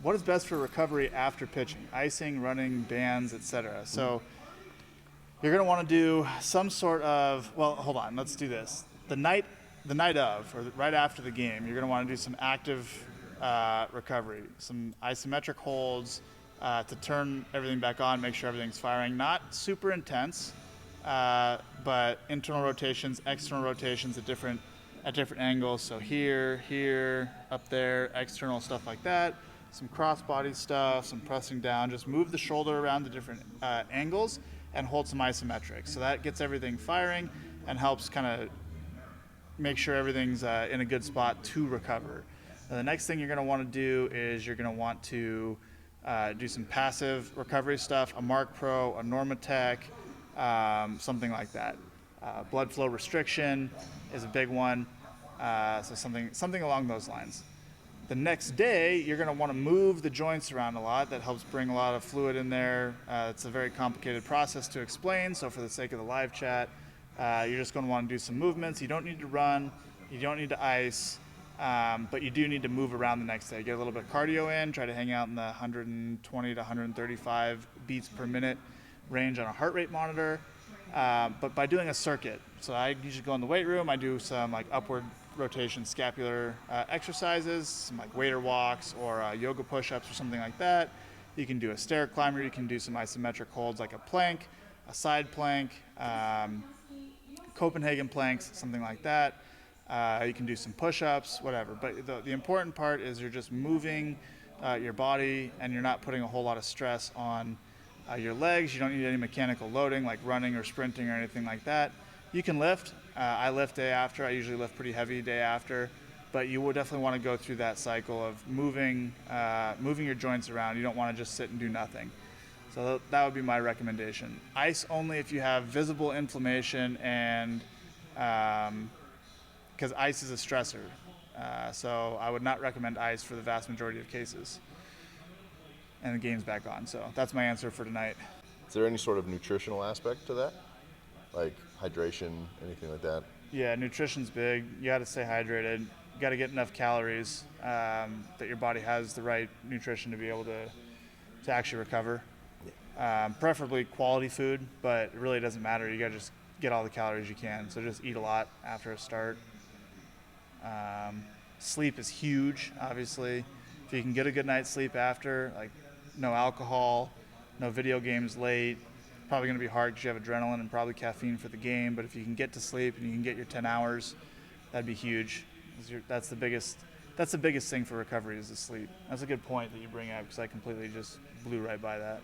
what is best for recovery after pitching? Icing, running, bands, etc. So you're going to want to do some sort of, well, hold on, let's do this. The night of, or right after the game, you're going to want to do some active recovery, some isometric holds to turn everything back on, make sure everything's firing. Not super intense, but internal rotations, external rotations at different angles. So here, up there, external stuff like that. Some cross-body stuff, some pressing down. Just move the shoulder around the different angles and hold some isometrics. So that gets everything firing and helps kind of make sure everything's in a good spot to recover. Now, the next thing you're going to want to do is you're going to want to do some passive recovery stuff, a Mark Pro, a Normatec, something like that. Blood flow restriction is a big one, so something along those lines. The next day, you're going to want to move the joints around a lot. That helps bring a lot of fluid in there. It's a very complicated process to explain, so for the sake of the live chat, you're just going to want to do some movements. You don't need to run, you don't need to ice, but you do need to move around the next day. Get a little bit of cardio in, try to hang out in the 120 to 135 beats per minute range on a heart rate monitor, but by doing a circuit. So I usually go in the weight room, I do some like upward rotation scapular exercises, some like waiter walks or yoga push-ups or something like that. You can do a stair climber, you can do some isometric holds like a plank, a side plank, Copenhagen planks, something like that. You can do some push-ups, whatever. But the important part is you're just moving your body and you're not putting a whole lot of stress on your legs. You don't need any mechanical loading like running or sprinting or anything like that. You can lift. I lift day after. I usually lift pretty heavy day after. But you would definitely want to go through that cycle of moving your joints around. You don't want to just sit and do nothing. So that would be my recommendation. Ice only if you have visible inflammation and because ice is a stressor. So I would not recommend ice for the vast majority of cases. And the game's back on. So that's my answer for tonight. Is there any sort of nutritional aspect to that? Like hydration, anything like that? Yeah, nutrition's big. You got to stay hydrated. You got to get enough calories that your body has the right nutrition to be able to actually recover. Preferably quality food, but it really doesn't matter. You got to just get all the calories you can. So just eat a lot after a start. Sleep is huge, obviously. If you can get a good night's sleep after, like no alcohol, no video games late, probably going to be hard because you have adrenaline and probably caffeine for the game, but if you can get to sleep and you can get your 10 hours, that'd be huge. That's the biggest thing for recovery is the sleep. That's a good point that you bring up because I completely just blew right by that.